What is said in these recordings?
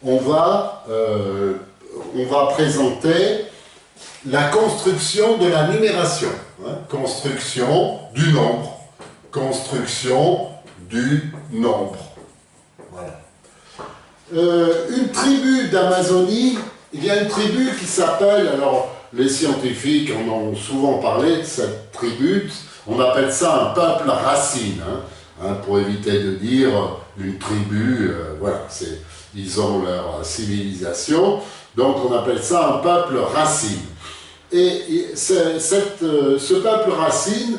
on va présenter la construction de la numération. Hein, construction du nombre. Construction du nombre. Voilà. Une tribu d'Amazonie, il y a une tribu qui s'appelle, alors les scientifiques en ont souvent parlé de cette tribu, on appelle ça un peuple racine, hein, pour éviter de dire une tribu, voilà, ils ont leur civilisation, donc on appelle ça un peuple racine. Et ce peuple racine,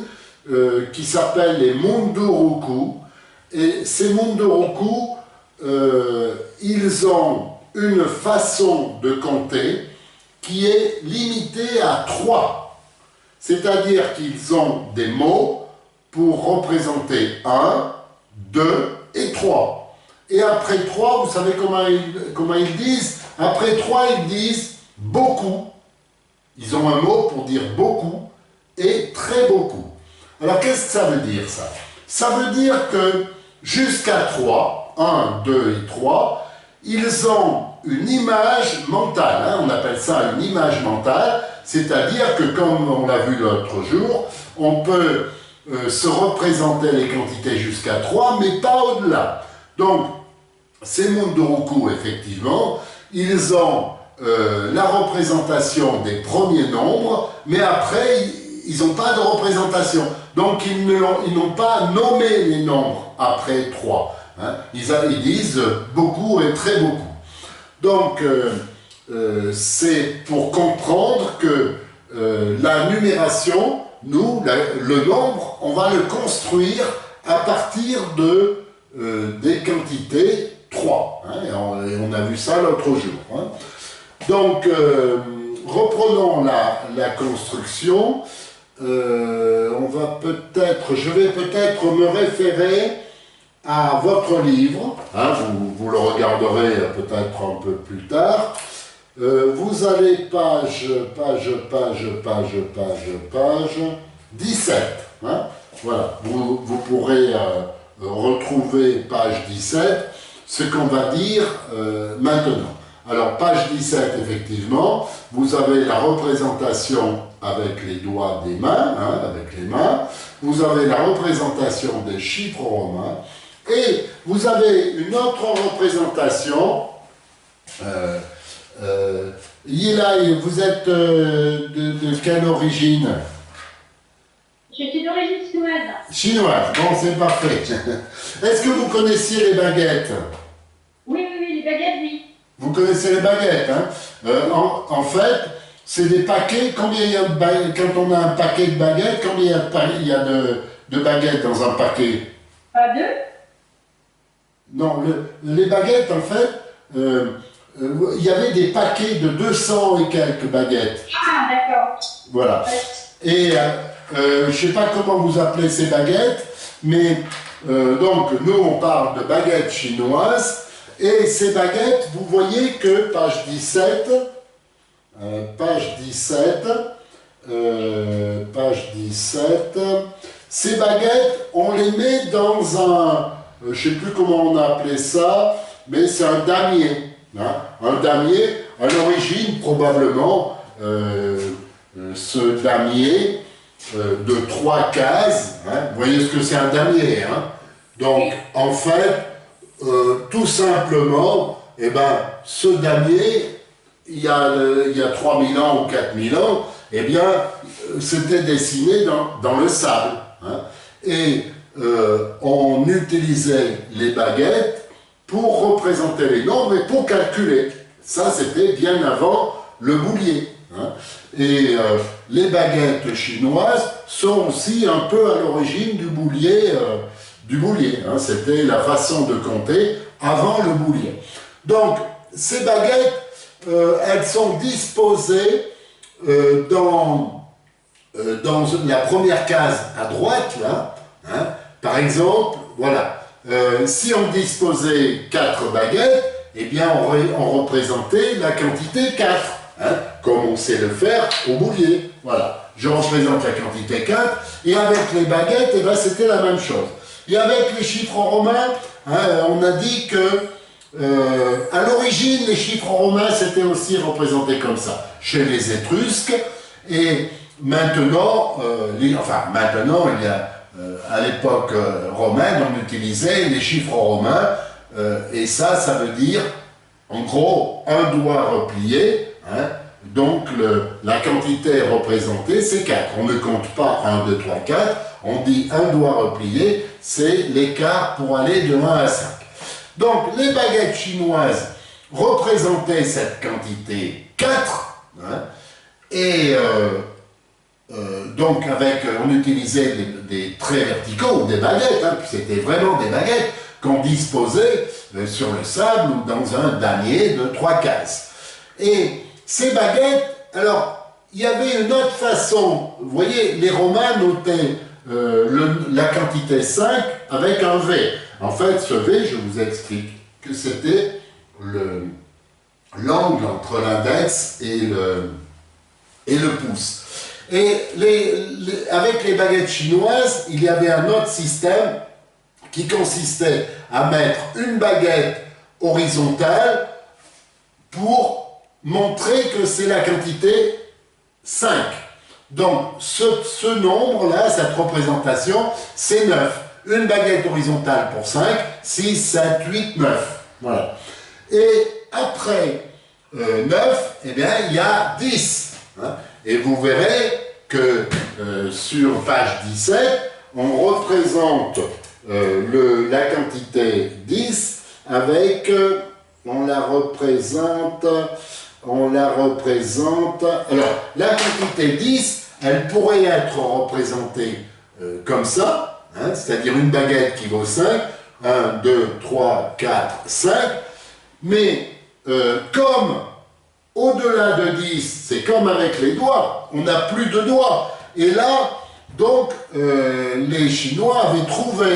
qui s'appelle les Munduruku, et ces Munduruku, ils ont une façon de compter qui est limitée à 3. C'est-à-dire qu'ils ont des mots pour représenter 1, 2 et 3. Et après 3, vous savez comment ils disent? Après 3, ils disent beaucoup. Ils ont un mot pour dire beaucoup et très beaucoup. Alors qu'est-ce que ça veut dire ça? Ça veut dire que jusqu'à 3, 1, 2 et 3, ils ont une image mentale, hein, on appelle ça une image mentale, c'est-à-dire que comme on l'a vu l'autre jour, on peut se représenter les quantités jusqu'à 3, mais pas au-delà. Donc, ces Munduruku, effectivement, ils ont la représentation des premiers nombres, mais après, ils n'ont pas de représentation. Donc, ils n'ont pas nommé les nombres après 3. Hein. Ils disent beaucoup et très beaucoup. Donc, c'est pour comprendre que la numération, nous, le nombre, on va le construire à partir des quantités 3. Hein, et on a vu ça l'autre jour. Hein. Donc, reprenons la construction. Je vais peut-être me référer à votre livre, hein, vous le regarderez peut-être un peu plus tard. Vous allez page 17. Hein, voilà, vous pourrez retrouver page 17, ce qu'on va dire maintenant. Alors, page 17, effectivement, vous avez la représentation avec les doigts des mains, hein, avec les mains. Vous avez la représentation des chiffres romains. Et vous avez une autre représentation. Yila, vous êtes de quelle origine? Je suis d'origine chinoise. Chinoise, bon, c'est parfait. Est-ce que vous connaissiez les baguettes? Oui, les baguettes, oui. Vous connaissez les baguettes, hein? En fait, c'est des paquets. Combien il y a de baguettes? Quand on a un paquet de baguettes, combien il y a de baguettes dans un paquet? Pas 2? Non, les baguettes, en fait, il y avait des paquets de 200 et quelques baguettes. Ah, d'accord. Voilà. Et je ne sais pas comment vous appelez ces baguettes, mais donc nous, on parle de baguettes chinoises. Et ces baguettes, vous voyez que page 17, ces baguettes, on les met dans un, je ne sais plus comment on a appelé ça, mais c'est un damier. Hein, un damier, à l'origine, probablement, ce damier de 3 cases, hein, vous voyez ce que c'est un damier, hein, donc en fait, tout simplement, eh ben, ce damier, il y a 3000 ans ou 4000 ans, eh bien, c'était dessiné dans le sable. Hein, et on utilisait les baguettes pour représenter les nombres et pour calculer. Ça, c'était bien avant le boulier. Hein. Et les baguettes chinoises sont aussi un peu à l'origine du boulier. Hein. C'était la façon de compter avant le boulier. Donc, ces baguettes, elles sont disposées dans la première case à droite, là. Hein. Par exemple, voilà. Si on disposait 4 baguettes, eh bien on représentait la quantité 4, hein, comme on sait le faire au boulier. Voilà, je représente la quantité 4, et avec les baguettes, eh ben, c'était la même chose. Et avec les chiffres romains, hein, on a dit que à l'origine, les chiffres romains s'étaient aussi représentés comme ça, chez les Étrusques, et maintenant, maintenant, il y a, à l'époque romaine, on utilisait les chiffres romains, et ça veut dire, en gros, un doigt replié, hein, donc la quantité représentée, c'est 4. On ne compte pas 1, 2, 3, 4, on dit un doigt replié, c'est l'écart pour aller de 1 à 5. Donc, les baguettes chinoises représentaient cette quantité 4, hein, et donc on utilisait des traits verticaux ou des baguettes, hein, c'était vraiment des baguettes qu'on disposait sur le sable ou dans un damier de 3 cases. Et ces baguettes, alors, il y avait une autre façon, vous voyez, les Romains notaient la quantité 5 avec un V. En fait, ce V, je vous explique que c'était l'angle entre l'index et le pouce. Et avec les baguettes chinoises, il y avait un autre système qui consistait à mettre une baguette horizontale pour montrer que c'est la quantité 5. Donc, ce nombre-là, cette représentation, c'est 9. Une baguette horizontale pour 5, 6, 7, 8, 9. Voilà. Et après 9, eh bien, il y a 10. Hein. Et vous verrez que sur page 17, on représente la quantité 10 avec, on la représente, alors la quantité 10, elle pourrait être représentée comme ça, hein, c'est-à-dire une baguette qui vaut 5, 1, 2, 3, 4, 5, mais comme au-delà de 10, c'est comme avec les doigts, on n'a plus de doigts, et là, donc, les Chinois avaient trouvé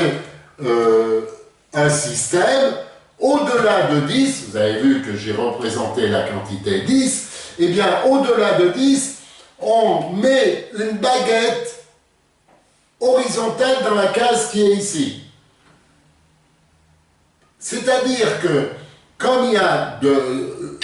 un système, au-delà de 10, vous avez vu que j'ai représenté la quantité 10, eh bien, au-delà de 10, on met une baguette horizontale dans la case qui est ici. C'est-à-dire que, comme il y a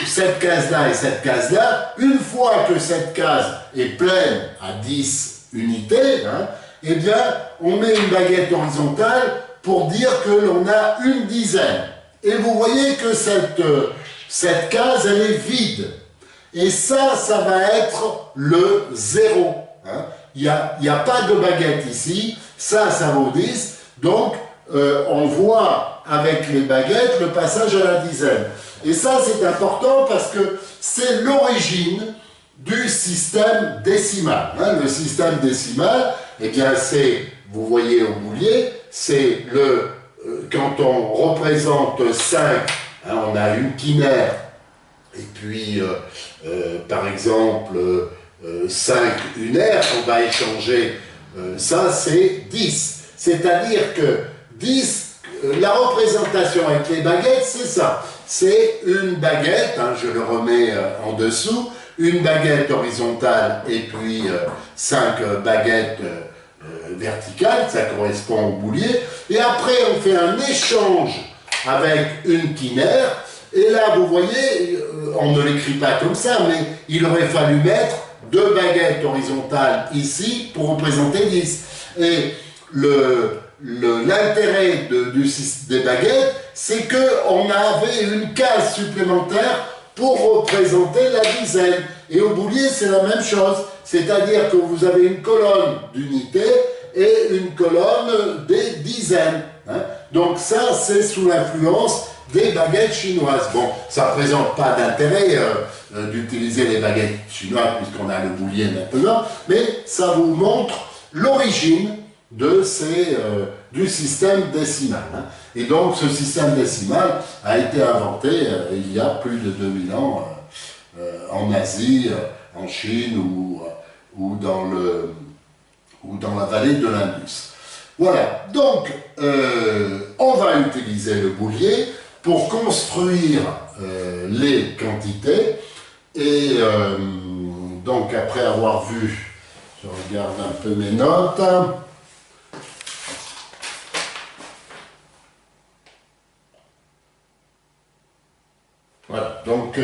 cette case-là et cette case-là, une fois que cette case est pleine à 10 unités, hein, eh bien, on met une baguette horizontale pour dire que l'on a une dizaine. Et vous voyez que cette case, elle est vide. Et ça va être le 0. Hein. Il n'y a pas de baguette ici. Ça vaut 10. Donc, on voit avec les baguettes le passage à la dizaine. Et ça, c'est important parce que c'est l'origine du système décimal. Hein. Le système décimal, eh bien, c'est, vous voyez au boulier, c'est quand on représente 5, hein, on a une quinaire, et puis, par exemple, 5 unaires, on va échanger, ça c'est 10. C'est-à-dire que 10, la représentation avec les baguettes, c'est ça. C'est une baguette, hein, je le remets en dessous, une baguette horizontale et puis 5 baguettes verticales, ça correspond au boulier. Et après, on fait un échange avec une quinaire. Et là, vous voyez, on ne l'écrit pas comme ça, mais il aurait fallu mettre 2 baguettes horizontales ici pour représenter 10. Et l'intérêt des baguettes, c'est qu'on avait une case supplémentaire pour représenter la dizaine. Et au boulier, c'est la même chose. C'est-à-dire que vous avez une colonne d'unités et une colonne des dizaines. Hein. Donc ça, c'est sous l'influence des baguettes chinoises. Bon, ça ne présente pas d'intérêt d'utiliser les baguettes chinoises puisqu'on a le boulier maintenant, mais ça vous montre l'origine du système décimal. Hein. Et donc, ce système décimal a été inventé il y a plus de 2000 ans en Asie, en Chine ou dans la vallée de l'Indus. Voilà, donc on va utiliser le boulier pour construire les quantités et donc après avoir vu, je regarde un peu mes notes. Donc,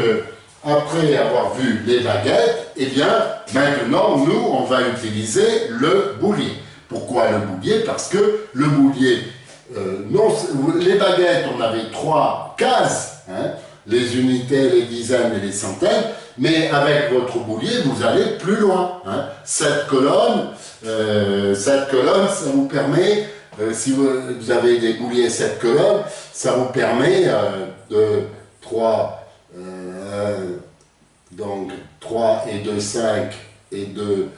après avoir vu les baguettes, eh bien, maintenant, nous, on va utiliser le boulier. Pourquoi le boulier? Parce que le boulier, les baguettes, on avait 3 cases, hein, les unités, les dizaines et les centaines, mais avec votre boulier, vous allez plus loin. Hein. 7 colonnes, ça vous permet, si vous avez des bouliers 7 colonnes, ça vous permet de 3, donc 3 et 2, 5 et 2,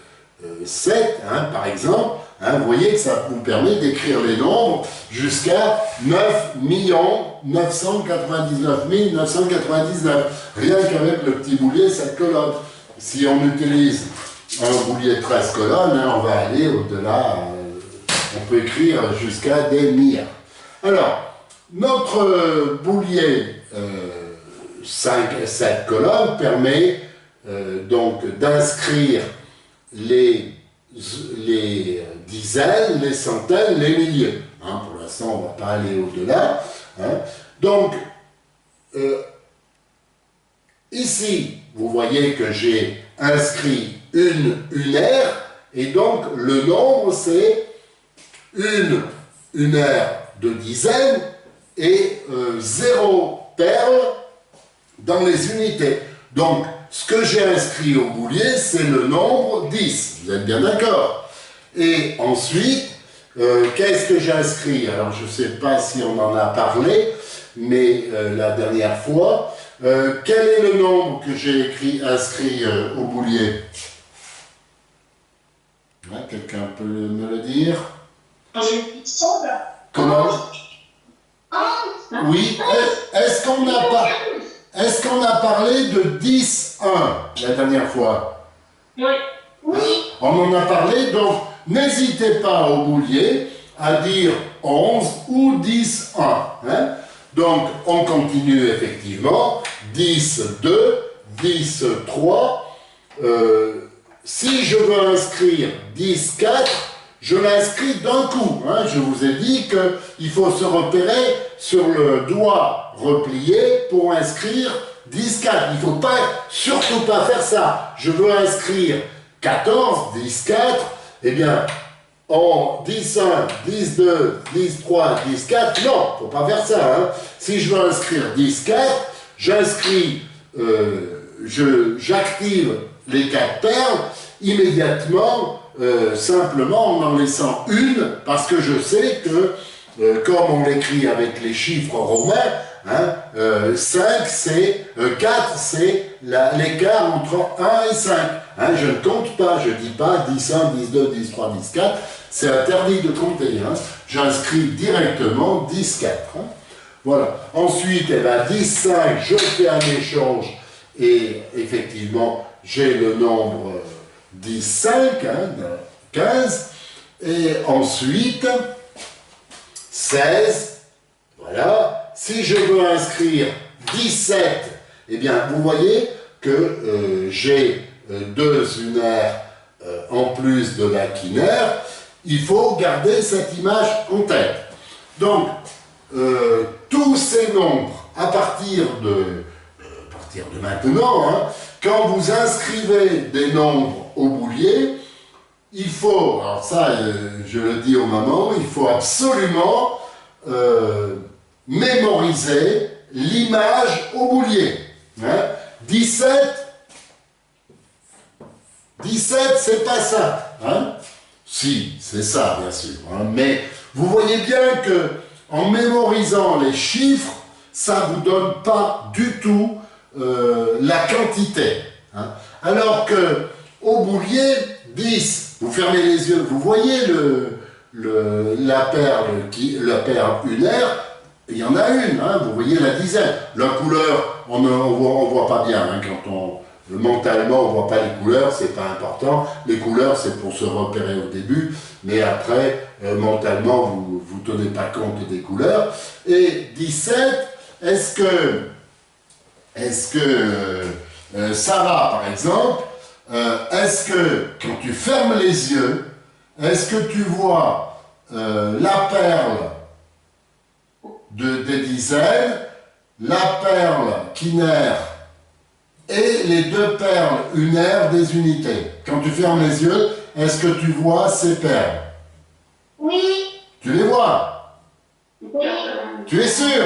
7, hein, par exemple. Hein, vous voyez que ça vous permet d'écrire les nombres jusqu'à 9 999 999. Rien qu'avec le petit boulier 7 colonnes. Si on utilise un boulier de 13 colonnes, hein, on va aller au-delà. On peut écrire jusqu'à des milliards. Alors, notre boulier 7 colonnes permet donc d'inscrire les dizaines, les centaines, les milliers. Hein, pour l'instant, on ne va pas aller au-delà. Hein. Donc, ici, vous voyez que j'ai inscrit une unaire, et donc le nombre, c'est une unaire de dizaines et 0 perle dans les unités. Donc, ce que j'ai inscrit au boulier, c'est le nombre 10. Vous êtes bien d'accord? Et ensuite, qu'est-ce que j'ai inscrit? Alors, je ne sais pas si on en a parlé, mais la dernière fois, quel est le nombre que j'ai inscrit au boulier? Ouais, quelqu'un peut me le dire? Comment? Oui, est-ce qu'on a parlé de 10, 1 la dernière fois? Oui. On en a parlé, donc n'hésitez pas au boulier à dire 11 ou 10, 1. Hein? Donc on continue effectivement, 10, 2, 10, 3. Si je veux inscrire 10, 4, je l'inscris d'un coup. Hein. Je vous ai dit qu'il faut se repérer sur le doigt replié pour inscrire 10, 4. Il ne faut surtout pas faire ça. Je veux inscrire 14, 10, 4. Eh bien, en 10, 1, 10, 2, 10, 3, 10, 4. Non, il ne faut pas faire ça. Hein. Si je veux inscrire 10, 4, j'inscris, j'active les 4 perles immédiatement. Simplement en laissant une, parce que je sais que, comme on l'écrit avec les chiffres romains, hein, 5 c'est, 4 c'est l'écart entre 1 et 5. Hein, je ne compte pas, je ne dis pas 10, 1, 10, 2, 10, 3, 10, 4. C'est interdit de compter. Hein. J'inscris directement 10, 4. Hein. Voilà. Ensuite, eh ben, 10, 5, je fais un échange et effectivement, j'ai le nombre 10, 5, hein, 15, et ensuite 16, voilà. Si je veux inscrire 17, eh bien vous voyez que j'ai 2 unaires en plus de la quinaire. Il faut garder cette image en tête. Donc, tous ces nombres, à partir de maintenant, hein, quand vous inscrivez des nombres au boulier, il faut, alors ça je le dis aux mamans, il faut absolument mémoriser l'image au boulier. Hein. 17, c'est pas ça. Hein. Si, c'est ça bien sûr. Hein. Mais vous voyez bien que en mémorisant les chiffres, ça ne vous donne pas du tout la quantité. Hein. Alors que au boulier, 10, vous fermez les yeux, vous voyez la perle unaire, il y en a une, hein, vous voyez la dizaine. La couleur, on voit pas bien, hein, mentalement, on ne voit pas les couleurs, c'est pas important. Les couleurs, c'est pour se repérer au début, mais après, mentalement, vous ne tenez pas compte des couleurs. Et 17, est-ce que Sarah, par exemple, est-ce que, quand tu fermes les yeux, est-ce que tu vois la perle des dizaines, la perle quinaire et les deux perles unaires des unités. Quand tu fermes les yeux, est-ce que tu vois ces perles? Oui. Tu les vois? Oui. Tu es sûr?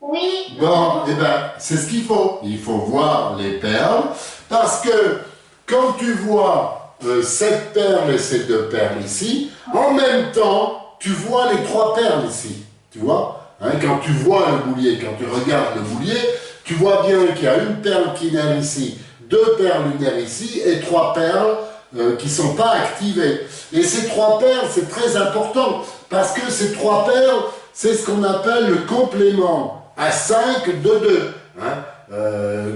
Oui. Bon, eh bien, c'est ce qu'il faut. Il faut voir les perles, parce que quand tu vois cette perle et ces deux perles ici, en même temps, tu vois les trois perles ici. Tu vois? Hein, quand tu vois le boulier, quand tu regardes le boulier, tu vois bien qu'il y a une perle lunaire ici, deux perles lunaires ici, et trois perles qui ne sont pas activées. Et ces trois perles, c'est très important, parce que ces trois perles, c'est ce qu'on appelle le complément à 5 de 2. Hein.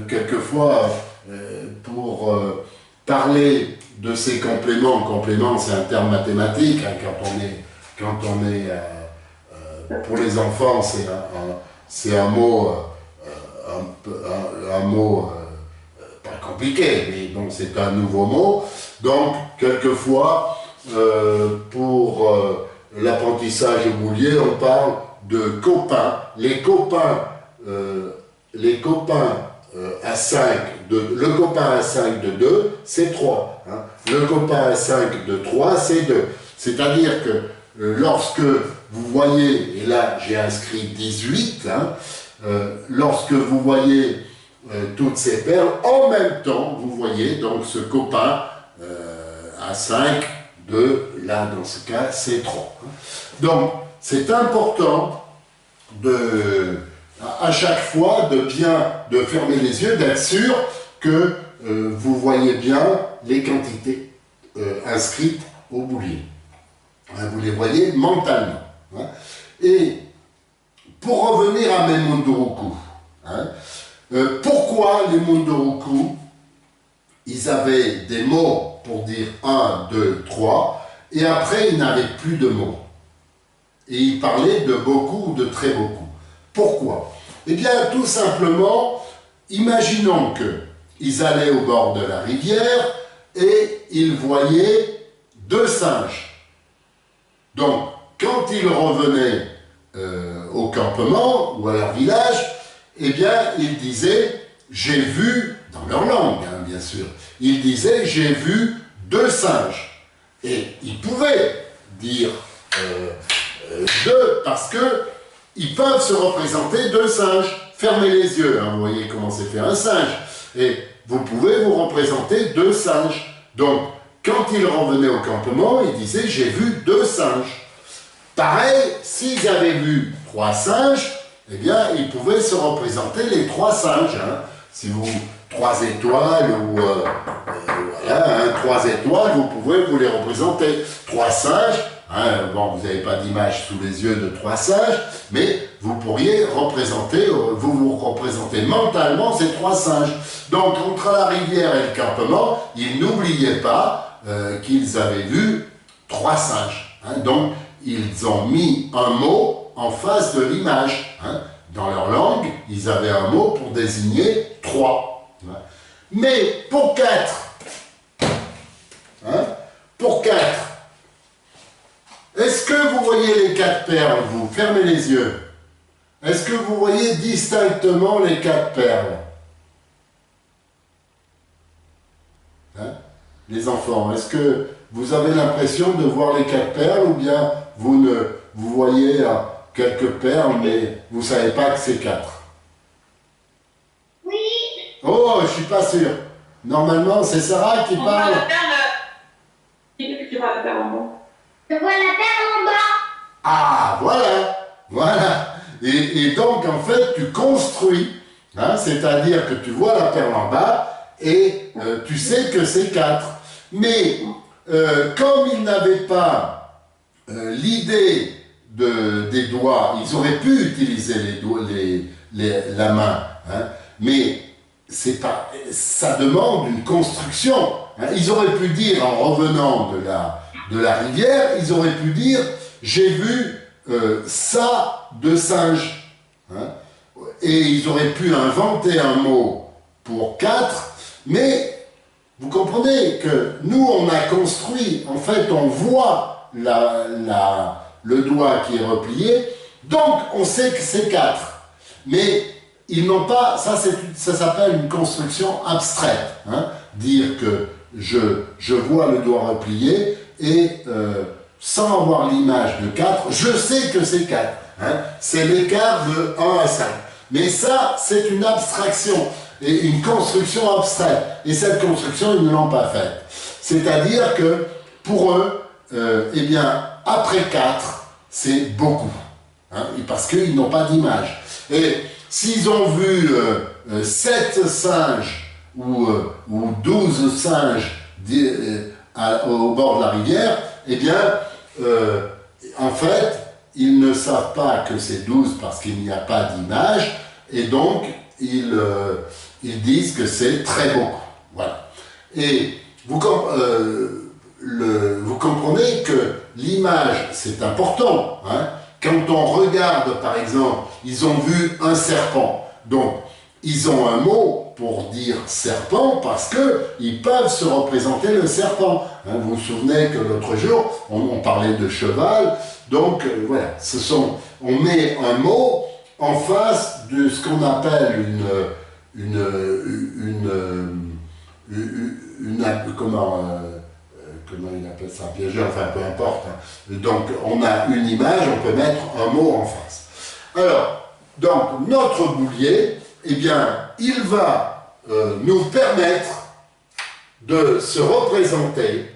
Quelquefois, pour parler de ces compléments, complément c'est un terme mathématique, hein, quand on est pour les enfants, c'est un mot, un mot pas compliqué, mais bon, c'est un nouveau mot. Donc, quelquefois, pour l'apprentissage au boulier, on parle de copains. Les copains à 5 le copain à 5 de 2, c'est 3. Hein. Le copain à 5 de 3, c'est 2. C'est-à-dire que lorsque vous voyez, et là j'ai inscrit 18, hein, lorsque vous voyez toutes ces perles, en même temps, vous voyez donc ce copain à 5 de, là dans ce cas, c'est 3. Hein. Donc, c'est important à chaque fois de fermer les yeux, d'être sûr que vous voyez bien les quantités inscrites au boulier. Hein, vous les voyez mentalement. Hein. Et pour revenir à mes Munduruku, hein, pourquoi les Munduruku, ils avaient des mots pour dire 1, 2, 3, et après ils n'avaient plus de mots. Et ils parlaient de beaucoup ou de très beaucoup. Pourquoi? Eh bien, tout simplement, imaginons qu'ils allaient au bord de la rivière et ils voyaient deux singes. Donc, quand ils revenaient au campement ou à leur village, eh bien, ils disaient « j'ai vu », dans leur langue, hein, bien sûr, ils disaient « j'ai vu deux singes ». Et ils pouvaient dire deux, parce que ils peuvent se représenter deux singes. Fermez les yeux, hein, vous voyez comment c'est fait un singe. Et vous pouvez vous représenter deux singes. Donc, quand ils revenaient au campement, ils disaient « j'ai vu deux singes ». Pareil, s'ils avaient vu trois singes, eh bien, ils pouvaient se représenter les trois singes. Hein. Si vous, 3 étoiles, ou voilà, hein, 3 étoiles, vous pouvez vous les représenter. 3 singes, hein, bon, vous n'avez pas d'image sous les yeux de 3 singes, mais vous pourriez représenter, vous représentez mentalement ces 3 singes. Donc, entre la rivière et le campement, ils n'oubliaient pas qu'ils avaient vu 3 singes. Hein. Donc, ils ont mis un mot en face de l'image. Hein. Dans leur langue, ils avaient un mot pour désigner 3. Hein. Mais pour 4, hein, est-ce que vous voyez les 4 perles, vous? Fermez les yeux. Est-ce que vous voyez distinctement les 4 perles? Hein? Les enfants, est-ce que vous avez l'impression de voir les 4 perles ou bien vous voyez quelques perles mais vous ne savez pas que c'est 4? Oui. Oh, je suis pas sûr. Normalement, c'est Sarah qui parle. La perle. Tu vois la perle en bas. Je vois la perle en bas. Ah, voilà, voilà. Et donc, en fait, tu construis, hein, c'est-à-dire que tu vois la perle en bas et tu sais que c'est 4. Mais comme ils n'avaient pas l'idée des doigts, ils auraient pu utiliser les doigts, la main, hein, mais ça demande une construction. Hein. Ils auraient pu dire, en revenant de la rivière, ils auraient pu dire « j'ai vu ça de singe hein. ». Et ils auraient pu inventer un mot pour 4, mais vous comprenez que nous, on a construit, en fait, on voit le doigt qui est replié, donc on sait que c'est 4. Mais ils n'ont pas, ça s'appelle une construction abstraite. Hein. Dire que je vois le doigt replié et sans avoir l'image de 4, je sais que c'est 4. Hein. C'est l'écart de 1 à 5. Mais ça, c'est une abstraction et une construction abstraite. Et cette construction, ils ne l'ont pas faite. C'est-à-dire que pour eux, eh bien, après 4, c'est beaucoup. Hein, parce qu'ils n'ont pas d'image. Et s'ils ont vu 7 singes ou 12 singes au bord de la rivière, eh bien, en fait, ils ne savent pas que c'est 12 parce qu'il n'y a pas d'image, et donc ils disent que c'est très beaucoup. Voilà. Et vous comprenez que l'image, c'est important. Hein. Quand on regarde, par exemple, ils ont vu un serpent. Donc, ils ont un mot pour dire serpent parce qu'ils peuvent se représenter le serpent. Hein, vous vous souvenez que l'autre jour, on parlait de cheval. Donc, voilà, on met un mot en face de ce qu'on appelle comment il appelle ça, un piégeur, enfin peu importe. Hein. Donc on a une image, on peut mettre un mot en face. Alors, donc notre boulier, eh bien, il va nous permettre de se représenter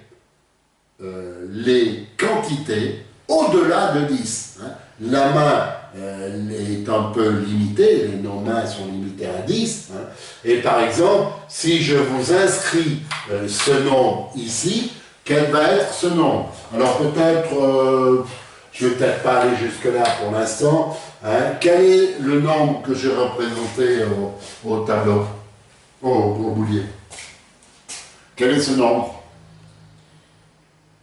les quantités au-delà de 10. Hein. La main est un peu limitée, nos mains sont limitées à 10. Hein. Et par exemple, si je vous inscris ce nombre ici, quel va être ce nombre? Alors peut-être, je ne vais peut-être pas aller jusque-là pour l'instant. Hein. Quel est le nombre que j'ai représenté au tableau, au boulier? Quel est ce nombre?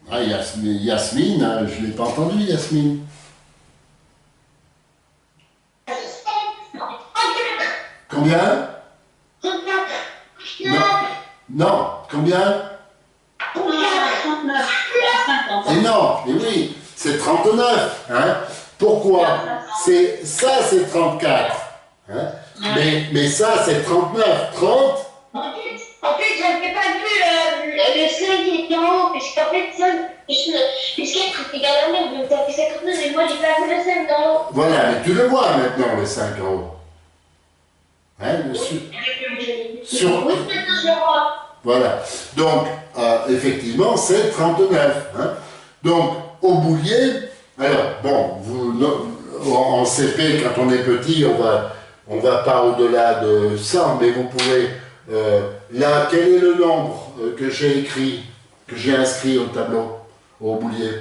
Ah, Yasmine, hein, je ne l'ai pas entendu, Yasmine. Combien? Non, non, combien? 39. Et non, mais oui, c'est 39. Hein. Pourquoi? Ça, c'est 34. Hein. Mais ça, c'est 39. 30? En fait, j'avais pas vu le 5 qui était en haut, puisqu'en fait, 5 plus 4 est égal à 9, donc ça fait 59, et moi j'ai pas vu le 5 en haut. Voilà, mais tu le vois maintenant, le 5 en haut. Hein, Oui, sur... oui, maintenant je le vois. Voilà. Donc, effectivement, c'est 39. Hein. Donc, au boulier, alors, bon, en CP, quand on est petit, on va pas au-delà de ça, mais vous pouvez... là, quel est le nombre que j'ai inscrit au tableau, au boulier?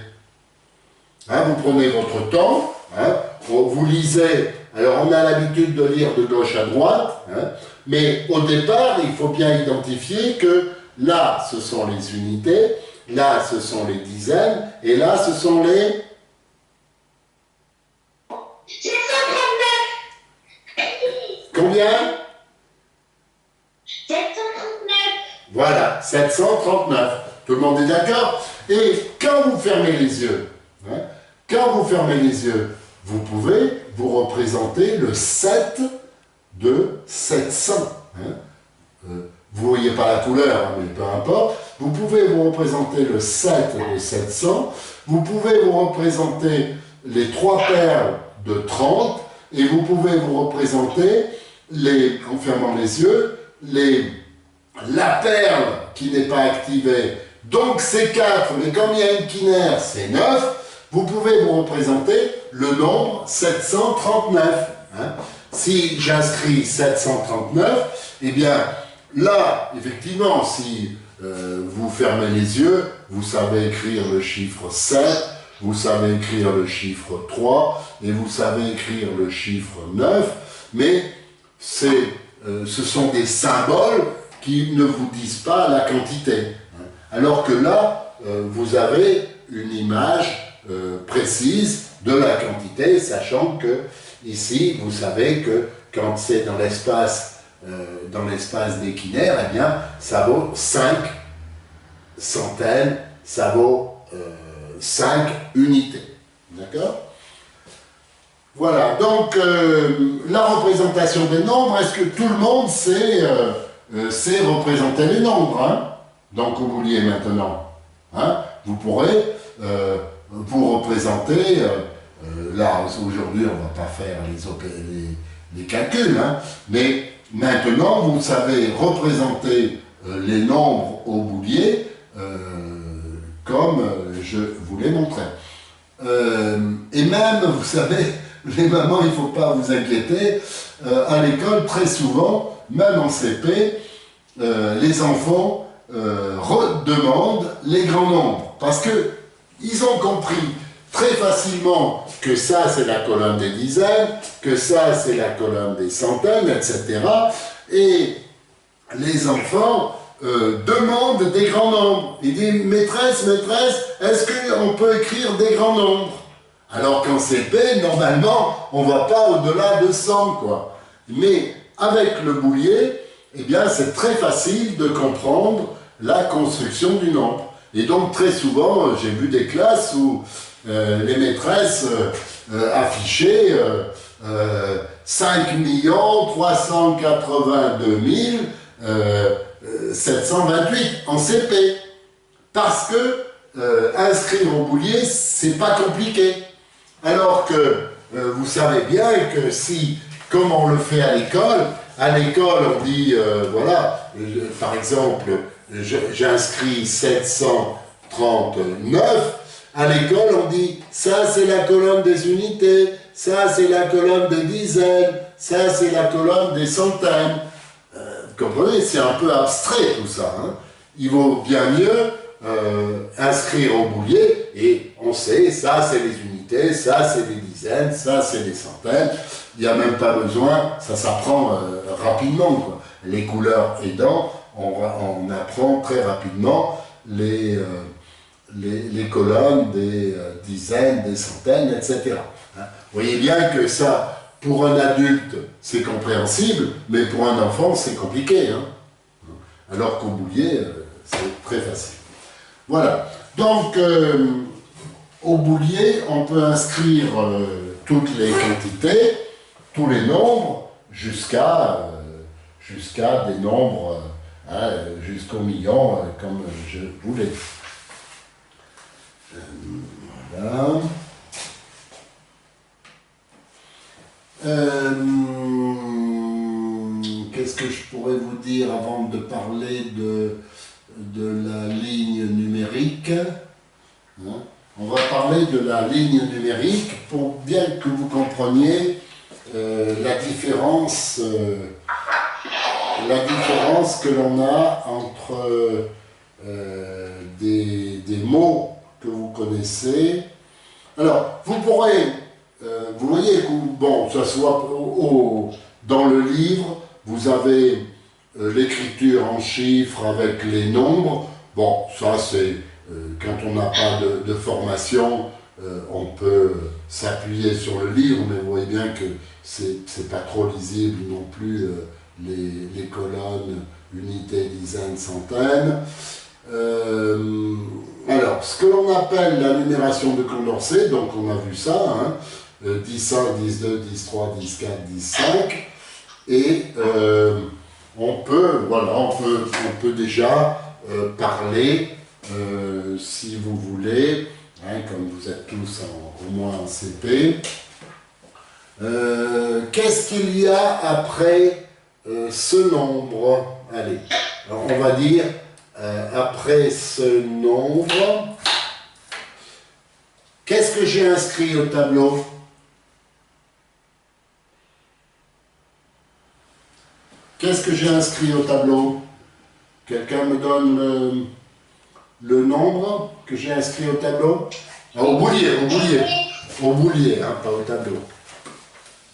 Hein, vous prenez votre temps, hein, vous lisez, alors on a l'habitude de lire de gauche à droite, hein, mais au départ, il faut bien identifier que là, ce sont les unités, là, ce sont les dizaines, et là, ce sont les... 739. Combien? 739. Voilà, 739. Tout le monde est d'accord? Et quand vous fermez les yeux, hein, vous pouvez vous représenter le 7 de 700. Hein. Vous ne voyez pas la couleur, hein, mais peu importe. Vous pouvez vous représenter le 7 de 700. Vous pouvez vous représenter les 3 perles de 30. Et vous pouvez vous représenter, en fermant les yeux, la perle qui n'est pas activée. Donc c'est 4, mais comme il y a une quinaire, c'est 9. Vous pouvez vous représenter le nombre 739. Hein. Si j'inscris 739, eh bien là, effectivement, si vous fermez les yeux, vous savez écrire le chiffre 7, vous savez écrire le chiffre 3, et vous savez écrire le chiffre 9, mais ce sont des symboles qui ne vous disent pas la quantité. Hein. Alors que là, vous avez une image précise de la quantité, sachant que ici, vous savez que quand c'est dans l'espace d'équinaire, eh bien, ça vaut 5 centaines, ça vaut 5 unités. D'accord? Voilà, donc la représentation des nombres, est-ce que tout le monde sait représenter les nombres, hein? Donc au boulier maintenant, hein? Vous pourrez vous représenter, là aujourd'hui on ne va pas faire les calculs, hein? Mais maintenant vous savez représenter les nombres au boulier comme je vous l'ai montré. Et même, vous savez, les mamans, il ne faut pas vous inquiéter, à l'école, très souvent, même en CP, les enfants redemandent les grands nombres. Parce qu'ils ont compris très facilement que ça, c'est la colonne des dizaines, que ça, c'est la colonne des centaines, etc. Et les enfants demandent des grands nombres. Ils disent, maîtresse, est-ce qu'on peut écrire des grands nombres? Alors qu'en CP, normalement, on ne va pas au-delà de 100, quoi. Mais avec le boulier, eh bien, c'est très facile de comprendre la construction du nombre. Et donc, très souvent, j'ai vu des classes où les maîtresses affichaient 5 382 728 en CP. Parce que inscrire au boulier, c'est pas compliqué. Alors que vous savez bien que si, comme on le fait à l'école on dit, voilà, par exemple, j'inscris 739, à l'école on dit, ça c'est la colonne des unités, ça c'est la colonne des dizaines, ça c'est la colonne des centaines. Vous comprenez, c'est un peu abstrait tout ça, hein. Il vaut bien mieux inscrire au boulier, et on sait, ça c'est les unités, ça c'est les dizaines, ça c'est les centaines, il n'y a même pas besoin, ça s'apprend rapidement, quoi. Les couleurs aidant, on apprend très rapidement les colonnes des dizaines, des centaines, etc. Hein. Vous voyez bien que ça, pour un adulte, c'est compréhensible, mais pour un enfant, c'est compliqué, hein. Alors qu'au boulier, c'est très facile. Voilà, donc au boulier, on peut inscrire toutes les quantités, tous les nombres, jusqu'à des nombres, jusqu'au million, comme je vous l'ai dit. Voilà. Qu'est-ce que je pourrais vous dire avant de parler de la ligne numérique, hein? On va parler de la ligne numérique pour bien que vous compreniez la différence que l'on a entre des mots que vous connaissez. Alors, vous pourrez, vous voyez, bon, ça soit dans le livre, vous avez l'écriture en chiffres avec les nombres. Bon, ça c'est, quand on n'a pas de formation, on peut s'appuyer sur le livre, mais vous voyez bien que c'est pas trop lisible non plus, les colonnes, unités, dizaines, centaines. Alors, ce que l'on appelle la numération de Condorcet, donc on a vu ça, hein, 10, 1, 10, 2, 10, 3, 10, 4, 10, 5, et on peut déjà parler, si vous voulez, hein, comme vous êtes tous au moins en CP, qu'est-ce qu'il y a après ce nombre? Allez, alors on va dire, après ce nombre, qu'est-ce que j'ai inscrit au tableau? Qu'est-ce que j'ai inscrit au tableau? Quelqu'un me donne le nombre que j'ai inscrit au tableau? Ah, au boulier, hein, pas au tableau.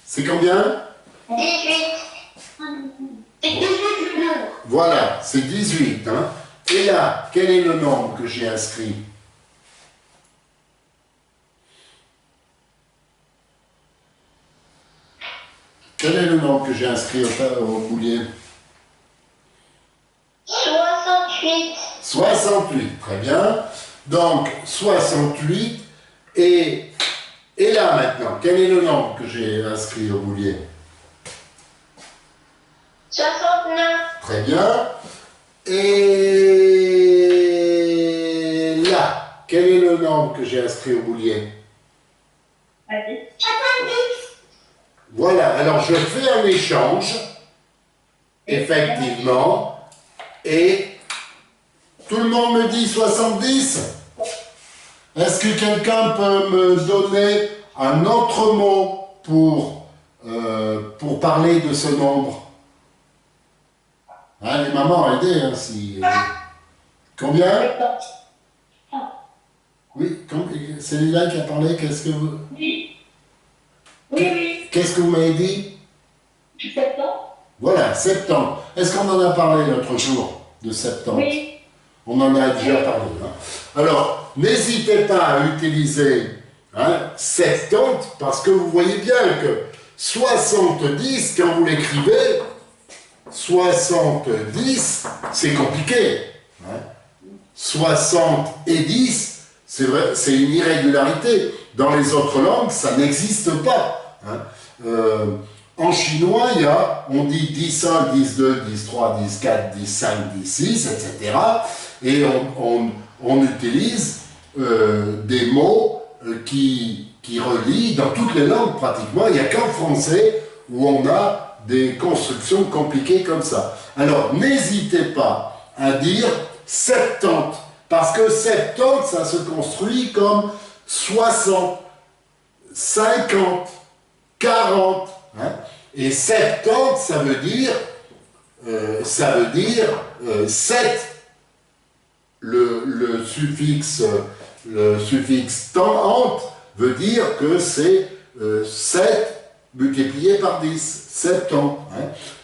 C'est combien? 18. C'est 18 le nombre. Voilà, c'est 18. Hein. Et là, quel est le nombre que j'ai inscrit? Quel est le nombre que j'ai inscrit au boulier? 68. 68, très bien. Donc, 68, et là maintenant, quel est le nombre que j'ai inscrit au boulier? 69. Très bien. Et là, quel est le nombre que j'ai inscrit au boulier? Vas-y. 70. Voilà, alors je fais un échange, effectivement, et tout le monde me dit 70. Est-ce que quelqu'un peut me donner un autre mot pour parler de ce nombre? Hein, les mamans, aidez, hein, si... Combien? Oui, c'est Lila qui a parlé, qu'est-ce que vous... Oui. Oui. Qu'est-ce que vous m'avez dit? 7 ans. Voilà, 70. Est-ce qu'on en a parlé l'autre jour de 70? Oui. On en a déjà parlé. Hein. Alors, n'hésitez pas à utiliser 70 parce que vous voyez bien que 70, quand vous l'écrivez, 70, c'est compliqué. Hein. 60 et 10, c'est vrai, c'est une irrégularité. Dans les autres langues, ça n'existe pas. Hein. En chinois, on dit 10-1, 10-2, 10-3, 10-4, 10-5, 10-6, etc. Et on utilise des mots qui relient dans toutes les langues pratiquement. Il n'y a qu'en français où on a des constructions compliquées comme ça. Alors, n'hésitez pas à dire 70, parce que 70, ça se construit comme 60, 50, 40. Hein, et 70, ça veut dire 7. Le suffixe tante veut dire que c'est 7 multiplié par 10, 70. Hein.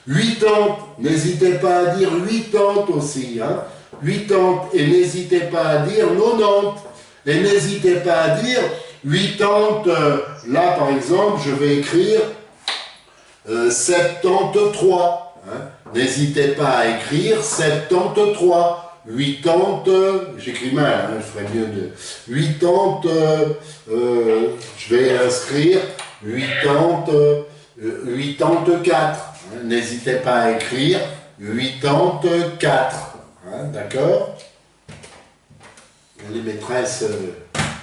80, n'hésitez pas à dire 80 aussi. Hein. 80, et n'hésitez pas à dire 90. Et n'hésitez pas à dire 80, là par exemple, je vais écrire 73. Hein. N'hésitez pas à écrire 73. 80, j'écris mal, hein, je ferais mieux de... 80, je vais inscrire 84. Hein, n'hésitez pas à écrire 84. Hein, d'accord? Les maîtresses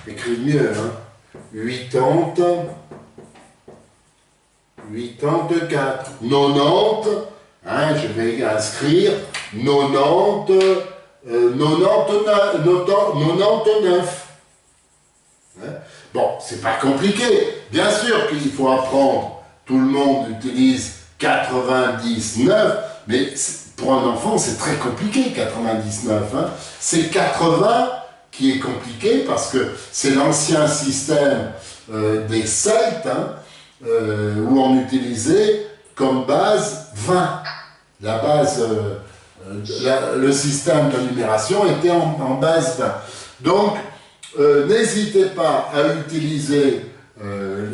écrivent mieux. Hein. 80, 84. 90, hein, je vais inscrire 90. 99. Hein? Bon, c'est pas compliqué. Bien sûr qu'il faut apprendre. Tout le monde utilise 99, mais pour un enfant, c'est très compliqué, 99. Hein? C'est 80 qui est compliqué parce que c'est l'ancien système des Celtes hein, où on utilisait comme base 20. La base... le système de numération était en base 20. Donc, n'hésitez pas à utiliser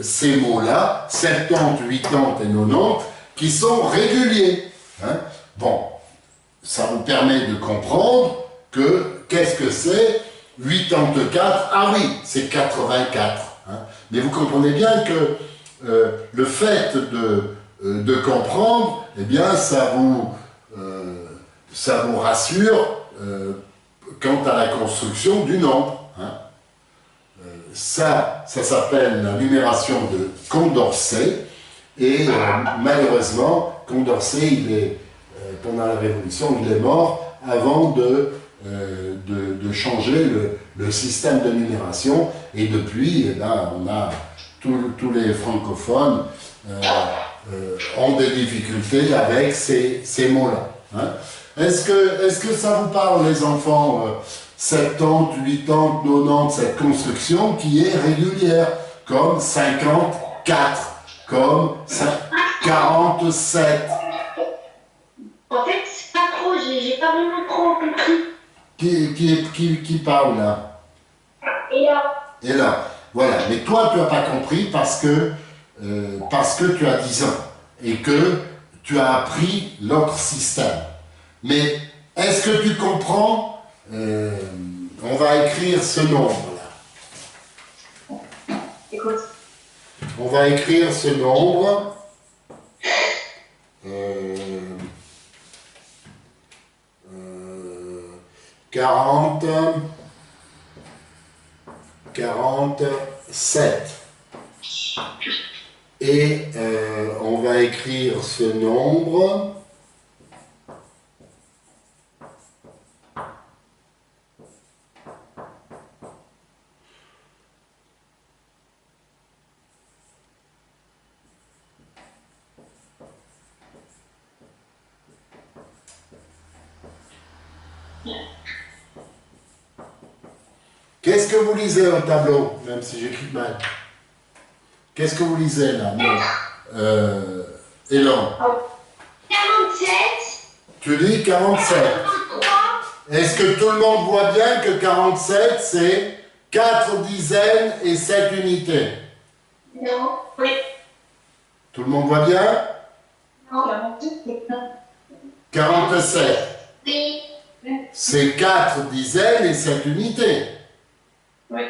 ces mots-là, 70, 80 et 90, qui sont réguliers. Hein. Bon, ça vous permet de comprendre que, qu'est-ce que c'est 84? Ah oui, c'est 84. Hein. Mais vous comprenez bien que le fait de comprendre, eh bien, ça vous rassure quant à la construction du nombre. Hein. Ça s'appelle la numération de Condorcet, et malheureusement, Condorcet, pendant la Révolution, il est mort avant de changer le système de numération, et depuis, eh ben, on a tous les francophones ont des difficultés avec ces mots-là. Hein. Est-ce que ça vous parle, les enfants, 70, 80, 90, cette construction qui est régulière, comme 54, comme 47? En fait, c'est pas trop, j'ai pas vraiment trop compris. Qui parle là? Et là, Et là, voilà. Mais toi, tu n'as pas compris parce que tu as 10 ans et que tu as appris l'autre système. Mais est-ce que tu comprends? On va écrire ce nombre-là. Écoute. on va écrire ce nombre. 47. Et on va écrire ce nombre. Qu'est-ce que vous lisez au tableau, même si j'écris mal? Qu'est-ce que vous lisez là? Elan. 47. Tu lis 47. 43. Est-ce que tout le monde voit bien que 47, c'est 4 dizaines et 7 unités? Non. Oui. Tout le monde voit bien? Non. 47, Oui. c'est 4 dizaines et 7 unités. Oui.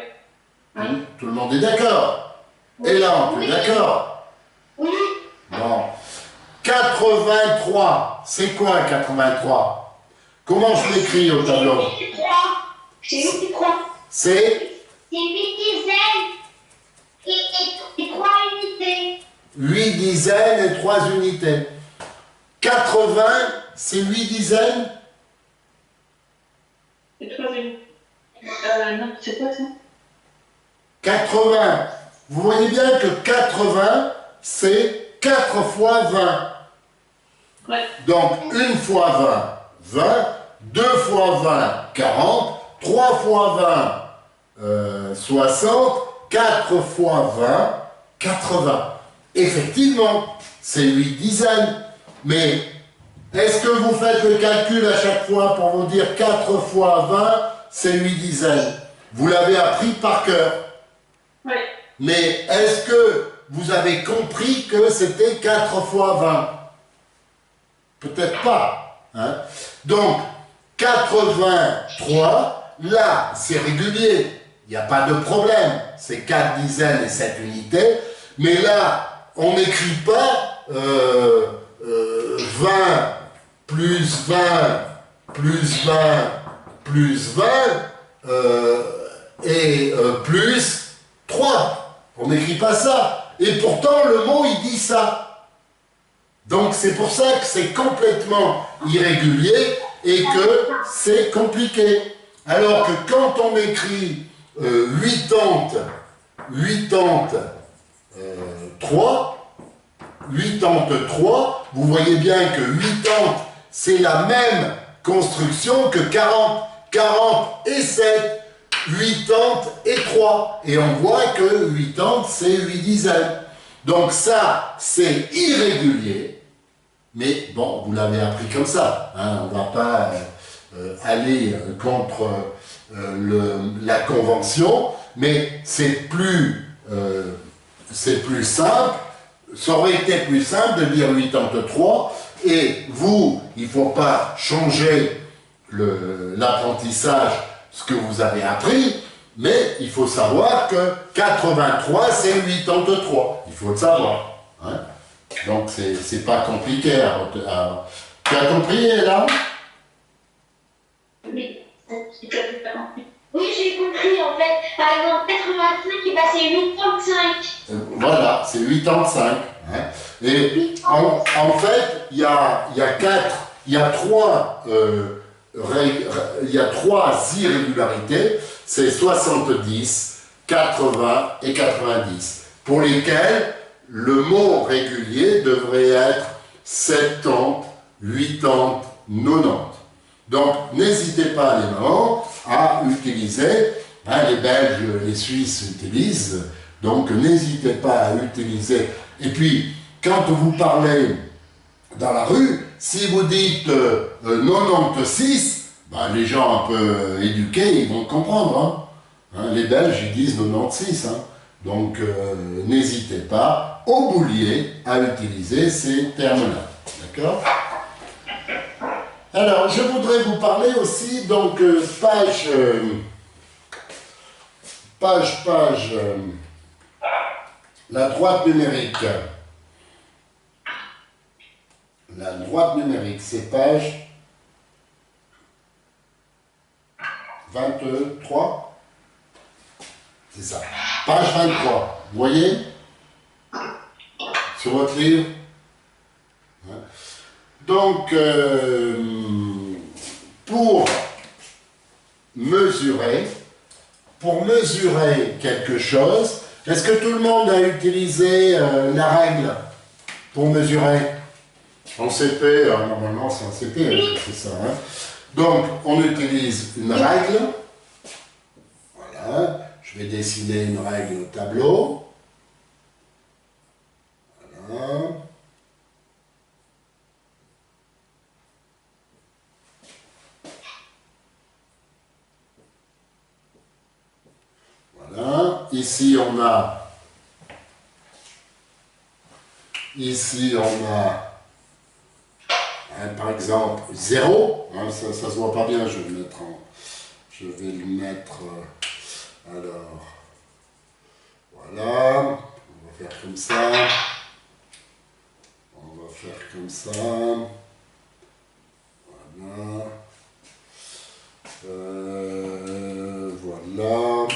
Tout le monde est d'accord? Elan, tu es d'accord? Oui. Bon. 83, c'est quoi 83? Comment je l'écris au tableau? C'est 8 3. C'est 8 dizaines et 3 unités. 8 dizaines et 3 unités. 80, c'est 8 dizaines? Et 3 unités. Non, c'est quoi ça? 80. Vous voyez bien que 80, c'est 4 fois 20. Ouais. Donc, 1 fois 20, 20, 2 fois 20, 40, 3 fois 20, 60, 4 fois 20, 80. Effectivement, c'est 8 dizaines. Mais est-ce que vous faites le calcul à chaque fois pour vous dire 4 fois 20, c'est 8 dizaines? Vous l'avez appris par cœur. Oui. Mais est-ce que vous avez compris que c'était 4 fois 20? Peut-être pas. Hein? Donc, 83, là, c'est régulier. Il n'y a pas de problème. C'est 4 dizaines et 7 unités. Mais là, on n'écrit pas 20 plus 20 plus 20 plus 20 et plus 3. On n'écrit pas ça. Et pourtant, le mot, il dit ça. Donc, c'est pour ça que c'est complètement irrégulier et que c'est compliqué. Alors que quand on écrit 83, vous voyez bien que 80, c'est la même construction que 40. 40 et 7, 80 et 3. Et on voit que 80, c'est 8 dizaines. Donc ça, c'est irrégulier. Mais bon, vous l'avez appris comme ça. Hein, on ne va pas aller contre la convention, mais c'est plus simple. Ça aurait été plus simple de dire 83. Et vous, il ne faut pas changer l'apprentissage, ce que vous avez appris, mais il faut savoir que 83, c'est 83. Il faut le savoir. Hein. Donc, c'est pas compliqué. Tu as compris, là? Oui. Oui, j'ai compris, en fait. Par exemple, 85, bah, c'est 85. Voilà, c'est 85. Hein. Et en fait, il y a trois irrégularités. C'est 70, 80 et 90, pour lesquelles le mot régulier devrait être 70, 80, 90. Donc, n'hésitez pas, les mamans, à utiliser, hein, les Belges, les Suisses utilisent, donc n'hésitez pas à utiliser. Et puis, quand vous parlez dans la rue, si vous dites 96, ben, les gens un peu éduqués, ils vont comprendre. Hein. Les Belges, ils disent 96. Hein. Donc, n'hésitez pas, au boulier, à utiliser ces termes-là. D'accord? Alors, je voudrais vous parler aussi, donc, La droite numérique. La droite numérique, c'est page 23. C'est ça. Page 23. Vous voyez? Sur votre livre. Donc, pour mesurer quelque chose, est-ce que tout le monde a utilisé la règle pour mesurer? En CP, normalement c'est en CP, c'est ça. Hein? Donc, on utilise une règle. Voilà. Je vais dessiner une règle au tableau. Voilà. Voilà. Ici, on a par exemple 0, hein, ça se voit pas bien, je vais le mettre alors, voilà, on va faire comme ça, voilà, voilà.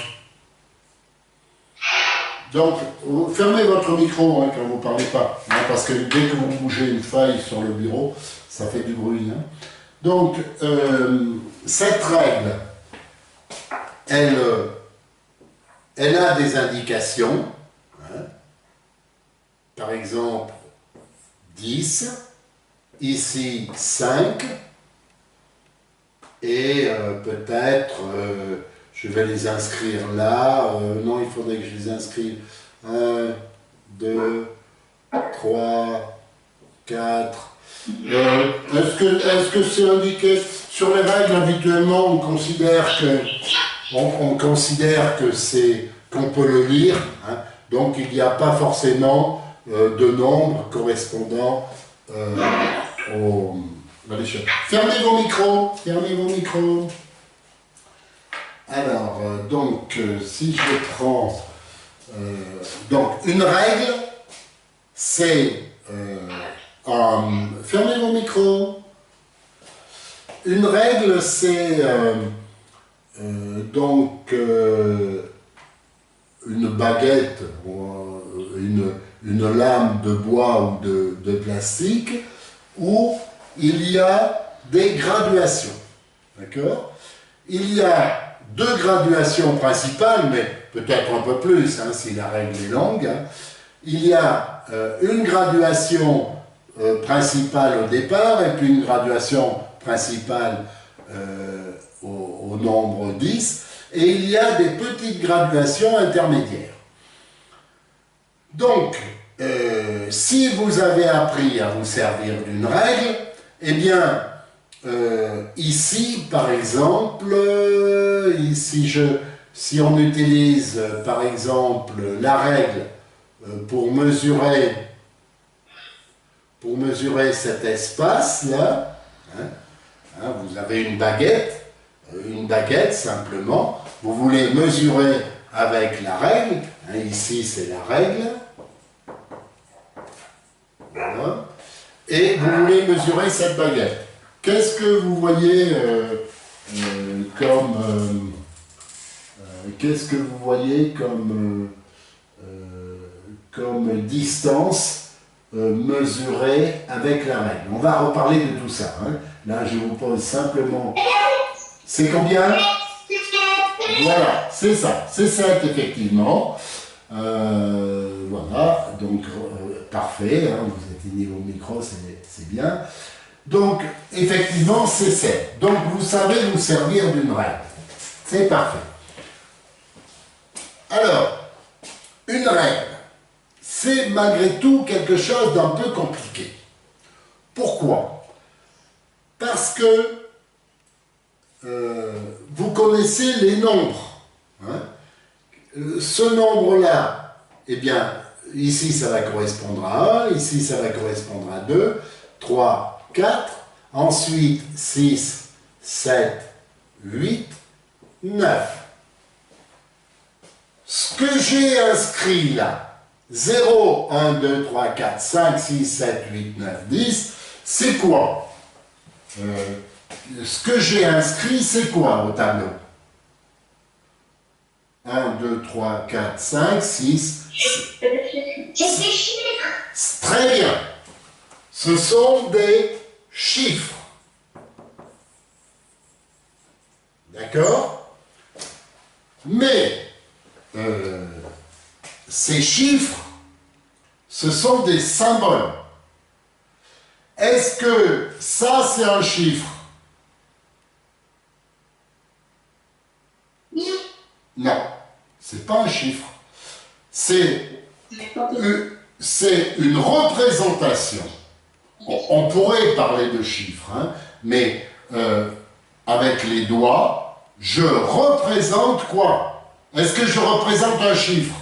Donc, fermez votre micro hein, quand vous ne parlez pas, hein, parce que dès que vous bougez une feuille sur le bureau, ça fait du bruit. Hein. Donc, cette règle, elle a des indications. Hein. Par exemple, 10, ici 5, et peut-être... je vais les inscrire là. Non, il faudrait que je les inscrive. 1, 2, 3, 4. Est-ce que c'est indiqué sur les règles? Habituellement, on considère que qu'on peut le lire. Hein, donc, il n'y a pas forcément de nombre correspondant au... Allez, fermez vos micros. Alors, si je prends... donc, une règle, c'est... fermez vos micros. Une règle, c'est... une baguette, une lame de bois ou de plastique, où il y a des graduations. D'accord? Il y a 2 graduations principales, mais peut-être un peu plus, hein, si la règle est longue. Hein. Il y a une graduation principale au départ, et puis une graduation principale au nombre 10, et il y a des petites graduations intermédiaires. Donc, si vous avez appris à vous servir d'une règle, eh bien, ici, par exemple, si on utilise, par exemple, la règle pour mesurer cet espace-là, hein, vous avez une baguette simplement, vous voulez mesurer avec la règle, hein, ici c'est la règle, voilà, et vous voulez mesurer cette baguette. Qu'est-ce que vous voyez comme distance mesurée avec la règle? On va reparler de tout ça. Hein. Là, je vous pose simplement... C'est combien? Voilà, c'est ça. C'est 7, effectivement. Voilà, donc parfait. Hein, vous éteignez vos micros, c'est bien. Donc, effectivement, c'est 7. Donc, vous savez vous servir d'une règle. C'est parfait. Alors, une règle, c'est malgré tout quelque chose d'un peu compliqué. Pourquoi? Parce que vous connaissez les nombres. Hein? Ce nombre-là, eh bien, ici, ça va correspondre à 1, ici, ça va correspondre à 2, 3, 4, ensuite 6, 7, 8, 9. Ce que j'ai inscrit là, 0, 1, 2, 3, 4, 5, 6, 7, 8, 9, 10, c'est quoi? Ce que j'ai inscrit, c'est quoi au tableau? 1, 2, 3, 4, 5, 6. C'est des chiffres. Très bien. Ce sont des chiffres. D'accord? Mais ces chiffres, ce sont des symboles. Est-ce que ça, c'est un chiffre? Non, c'est pas un chiffre. C'est une représentation. On pourrait parler de chiffres, hein, mais avec les doigts, je représente quoi? Est-ce que je représente un chiffre?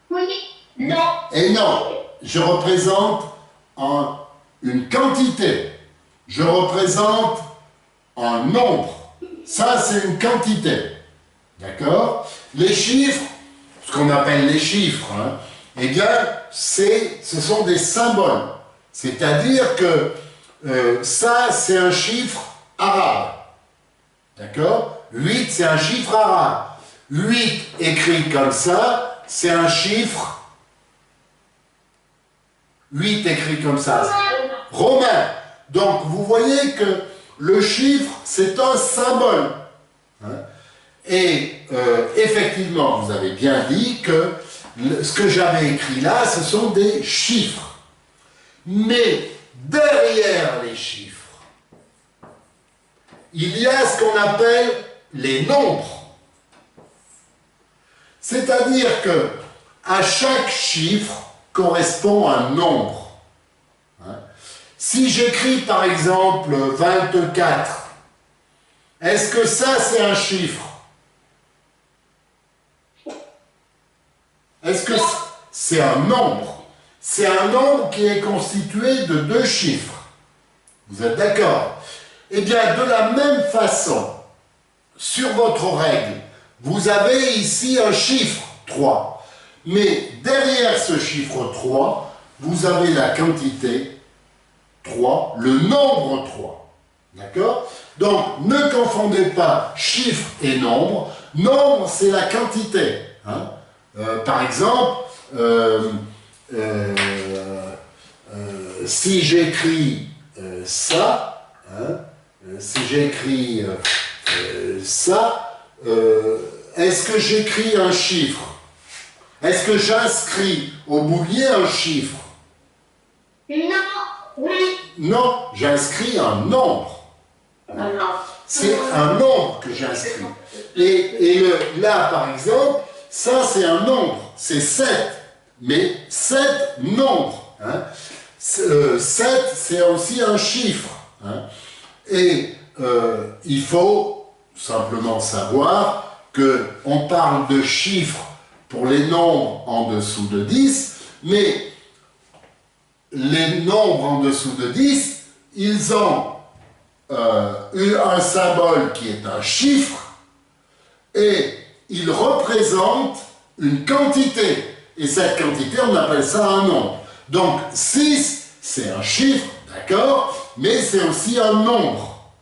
Oui. Non. Et non, je représente une quantité. Je représente un nombre. Ça, c'est une quantité. D'accord? Les chiffres, ce qu'on appelle les chiffres, hein, eh bien, ce sont des symboles. C'est-à-dire que ça, c'est un chiffre arabe. D'accord? 8, c'est un chiffre arabe. 8 écrit comme ça, c'est un chiffre. 8 écrit comme ça, romain. Donc, vous voyez que le chiffre, c'est un symbole. Hein? Et effectivement, vous avez bien dit que ce que j'avais écrit là, ce sont des chiffres. Mais derrière les chiffres, il y a ce qu'on appelle les nombres. C'est-à-dire que à chaque chiffre correspond un nombre. Hein? Si j'écris par exemple 24, est-ce que ça c'est un chiffre? Est-ce que c'est un nombre? C'est un nombre qui est constitué de deux chiffres. Vous êtes d'accord? Eh bien, de la même façon, sur votre règle, vous avez ici un chiffre 3. Mais derrière ce chiffre 3, vous avez la quantité 3, le nombre 3. D'accord? Donc, ne confondez pas chiffre et nombre. Nombre, c'est la quantité. Hein? Par exemple, si j'écris ça, hein, si j'écris ça, est-ce que j'écris un chiffre? Est-ce que j'inscris au boulier un chiffre? Non. Oui. Non, j'inscris un nombre. C'est un nombre que j'inscris. Et là, par exemple, ça c'est un nombre, c'est 7. Mais 7 nombres. Hein. 7, c'est aussi un chiffre. Hein. Et il faut simplement savoir qu'on parle de chiffres pour les nombres en dessous de 10, mais les nombres en dessous de 10, ils ont un symbole qui est un chiffre, et ils représentent une quantité. Et cette quantité, on appelle ça un nombre. Donc 6, c'est un chiffre, d'accord, mais c'est aussi un nombre.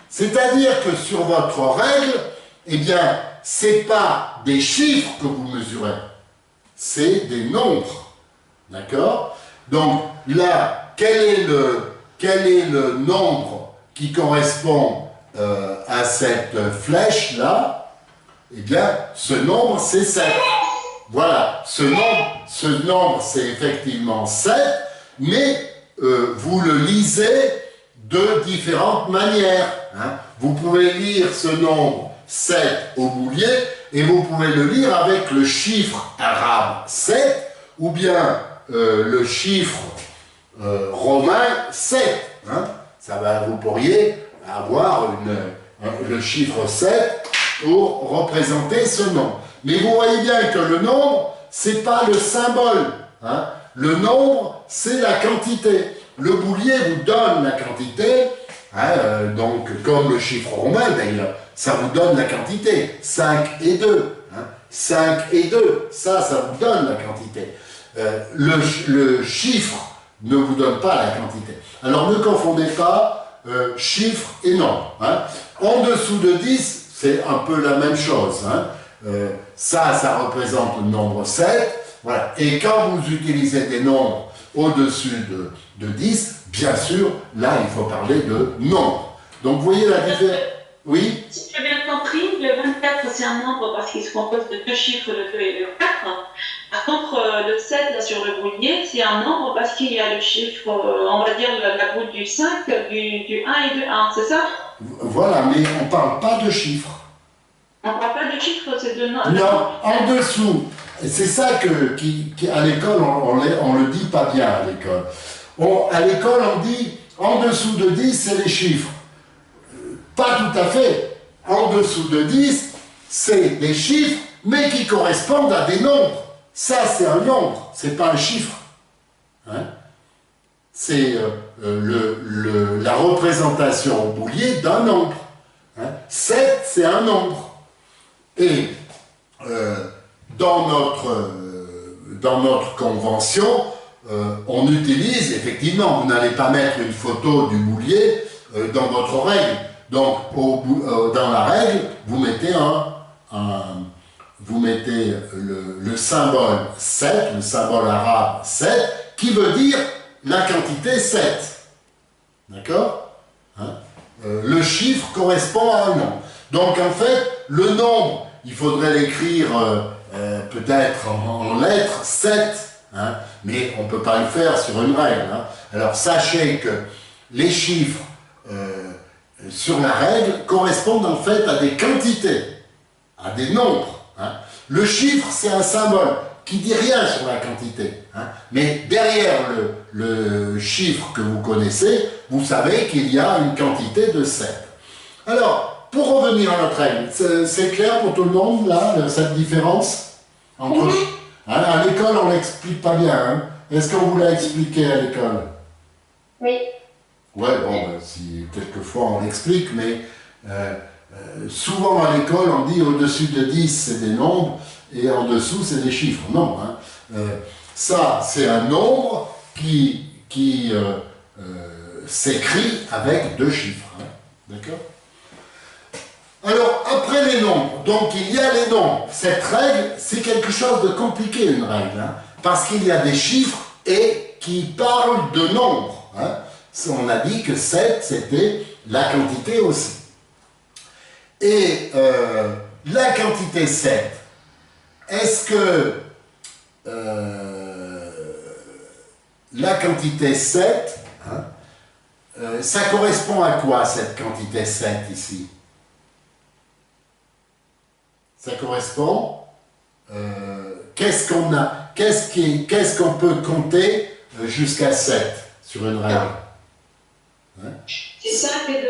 C'est-à-dire que sur votre règle, eh bien, c'est pas des chiffres que vous mesurez, c'est des nombres. D'accord? Donc là, quel est le nombre qui correspond à cette flèche-là? Eh bien, ce nombre, c'est 7. Voilà, ce nombre, c'est effectivement 7, mais vous le lisez de différentes manières. Hein. Vous pouvez lire ce nombre 7 au boulier, et vous pouvez le lire avec le chiffre arabe 7, ou bien le chiffre romain 7. Hein. Vous pourriez avoir le chiffre 7 pour représenter ce nombre. Mais vous voyez bien que le nombre, c'est pas le symbole. Hein. Le nombre, c'est la quantité. Le boulier vous donne la quantité, hein, donc comme le chiffre romain d'ailleurs, ça vous donne la quantité, 5 et 2. Hein. 5 et 2. Ça vous donne la quantité. Le chiffre ne vous donne pas la quantité. Alors ne confondez pas chiffre et nombre. Hein. En dessous de 10, c'est un peu la même chose. Hein. Ça représente le nombre 7. Voilà. Et quand vous utilisez des nombres au-dessus de 10, bien sûr, là, il faut parler de nombre. Donc, vous voyez la différence. Oui? Si j'ai bien compris, le 24, c'est un nombre parce qu'il se compose de deux chiffres, le 2 et le 4. Par contre, le 7, là, sur le boulier, c'est un nombre parce qu'il y a le chiffre, on va dire, la boule du 5, du 1 et du 1, c'est ça? Voilà, mais on ne parle pas de chiffres. On ne parle pas de chiffres, c'est de nombres. Non, en dessous. C'est ça à l'école, on le dit pas bien à l'école. À l'école, on dit, en dessous de 10, c'est les chiffres. Pas tout à fait. En dessous de 10, c'est des chiffres, mais qui correspondent à des nombres. Ça, c'est un nombre, c'est pas un chiffre. Hein? C'est la représentation au boulier d'un nombre. Hein? 7, c'est un nombre. Et dans notre convention, on utilise, effectivement, vous n'allez pas mettre une photo du boulier dans votre règle. Donc, dans la règle, vous mettez le symbole 7, le symbole arabe 7, qui veut dire la quantité 7. D'accord? Hein? Le chiffre correspond à un nombre. Donc, en fait, le nombre, il faudrait l'écrire peut-être en lettres 7, hein? Mais on ne peut pas le faire sur une règle. Hein? Alors, sachez que les chiffres sur la règle correspondent en fait à des quantités, à des nombres. Hein. Le chiffre, c'est un symbole qui dit rien sur la quantité. Hein. Mais derrière le chiffre que vous connaissez, vous savez qu'il y a une quantité de 7. Alors, pour revenir à notre règle, c'est clair pour tout le monde, là, cette différence entre... Hein, à l'école, on ne l'explique pas bien. Hein. Est-ce qu'on vous l'a expliqué à l'école? Oui. Ouais, bon, si quelquefois on l'explique, mais souvent à l'école on dit au-dessus de 10 c'est des nombres et en dessous c'est des chiffres. Non, hein. Ça c'est un nombre qui s'écrit avec deux chiffres. Hein. D'accord? Alors, après les nombres, donc il y a les nombres. Cette règle, c'est quelque chose de compliqué, une règle, hein, parce qu'il y a des chiffres et qui parlent de nombres. Hein. On a dit que 7, c'était la quantité aussi. Et la quantité 7, est-ce que la quantité 7, hein, ça correspond à quoi, cette quantité 7 ici? Ça correspond, qu'est-ce qu'on peut compter jusqu'à 7 sur une règle? Hein? C'est 5 et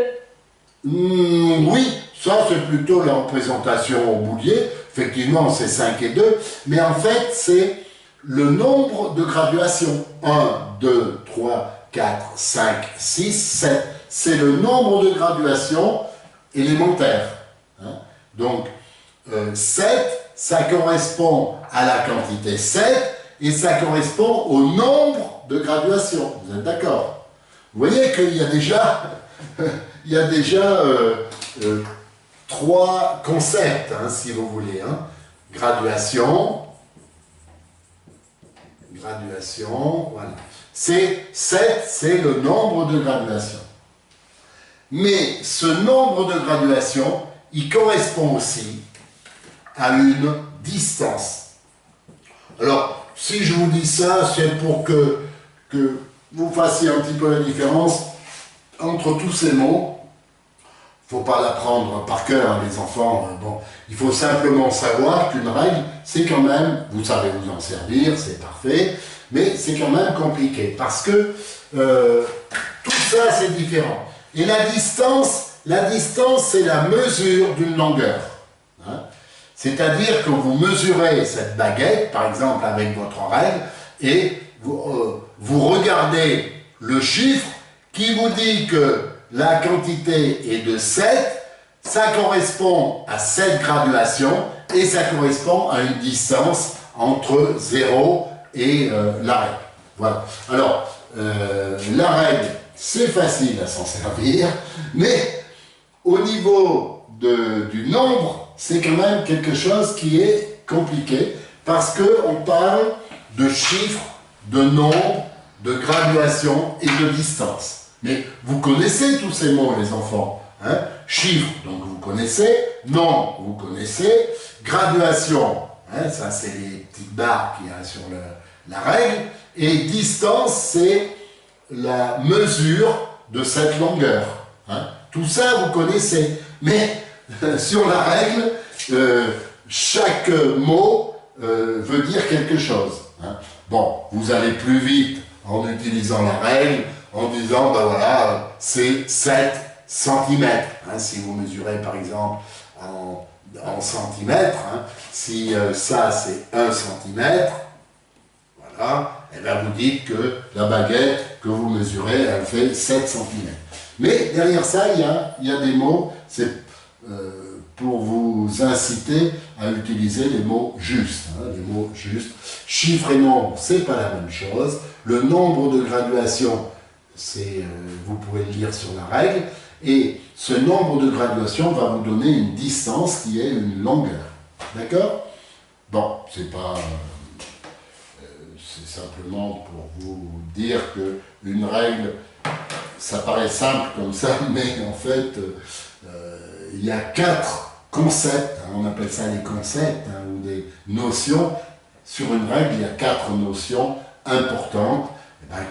2. Oui, ça c'est plutôt la représentation au boulier. Effectivement, c'est 5 et 2. Mais en fait, c'est le nombre de graduations. 1, 2, 3, 4, 5, 6, 7. C'est le nombre de graduations élémentaires. Hein? Donc, 7, ça correspond à la quantité 7 et ça correspond au nombre de graduations. Vous êtes d'accord? Vous voyez qu'il y a déjà, trois concepts, hein, si vous voulez. Hein. Graduation, voilà. 7, c'est le nombre de graduations. Mais ce nombre de graduations, il correspond aussi à une distance. Alors, si je vous dis ça, c'est pour que vous fassiez un petit peu la différence entre tous ces mots. Il ne faut pas l'apprendre par cœur, hein, les enfants. Bon, il faut simplement savoir qu'une règle, c'est quand même, vous savez vous en servir, c'est parfait, mais c'est quand même compliqué, parce que tout ça, c'est différent. Et la distance, c'est la mesure d'une longueur. Hein. C'est-à-dire que vous mesurez cette baguette, par exemple avec votre règle, et vous regardez le chiffre qui vous dit que la quantité est de 7, ça correspond à 7 graduations, et ça correspond à une distance entre 0 et la règle. Voilà. Alors, la règle, c'est facile à s'en servir, mais au niveau du nombre, c'est quand même quelque chose qui est compliqué, parce qu'on parle de chiffres, de nombres, de graduation et de distance. Mais vous connaissez tous ces mots, les enfants. Hein? Chiffre, donc vous connaissez. Nombre, vous connaissez. Graduation, hein, ça c'est les petites barres qu'il y a sur la règle. Et distance, c'est la mesure de cette longueur. Hein? Tout ça, vous connaissez. Mais sur la règle, chaque mot veut dire quelque chose. Hein? Bon, vous allez plus vite en utilisant la règle, en disant, ben voilà, c'est 7 cm. Hein, si vous mesurez par exemple en centimètres, hein, si ça c'est 1 cm, voilà, et bien vous dites que la baguette que vous mesurez, elle fait 7 cm. Mais derrière ça, il y a des mots, c'est pour vous inciter à utiliser les mots justes. Hein, les mots justes. Chiffre et nombre, c'est pas la même chose. Le nombre de graduation, c'est, vous pouvez le lire sur la règle. Et ce nombre de graduation va vous donner une distance qui est une longueur. D'accord? Bon, c'est pas... c'est simplement pour vous dire qu'une règle, ça paraît simple comme ça, mais en fait, il y a 4 concepts, hein, on appelle ça les concepts, hein, ou des notions. Sur une règle, il y a 4 notions importantes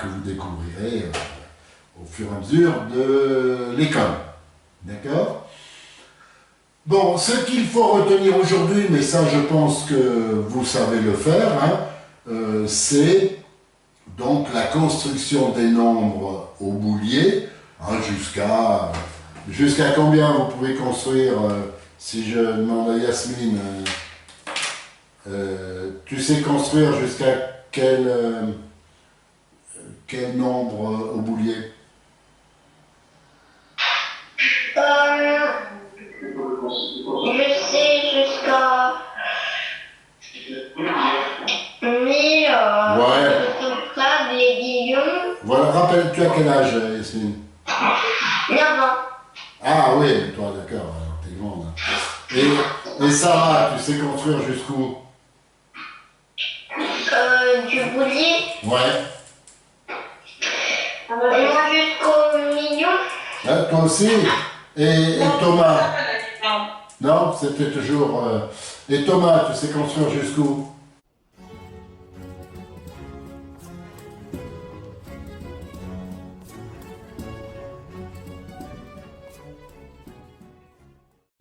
que vous découvrirez au fur et à mesure de l'école. D'accord? Bon, ce qu'il faut retenir aujourd'hui, mais ça je pense que vous savez le faire, hein, c'est donc la construction des nombres au boulier, hein, jusqu'à combien vous pouvez construire, si je demande à Yasmine, tu sais construire jusqu'à quel nombre au boulier? Je sais jusqu'à 1000, Ouais. ça, des millions. Voilà, rappelle, tu as quel âge, Yasmine? 9 ans. Ah oui, toi d'accord, alors t'es grande. Et Sarah, tu sais construire jusqu'où? Du boulier. Ouais. Moi jusqu'au million. Hein, toi aussi? Et Thomas? Non, c'était toujours... Et Thomas, tu sais construire jusqu'où?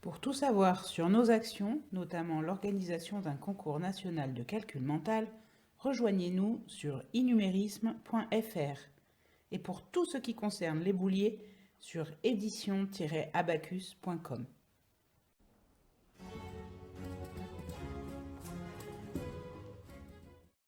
Pour tout savoir sur nos actions, notamment l'organisation d'un concours national de calcul mental, rejoignez-nous sur inumérisme.fr. Et pour tout ce qui concerne les bouliers, sur édition-abacus.com.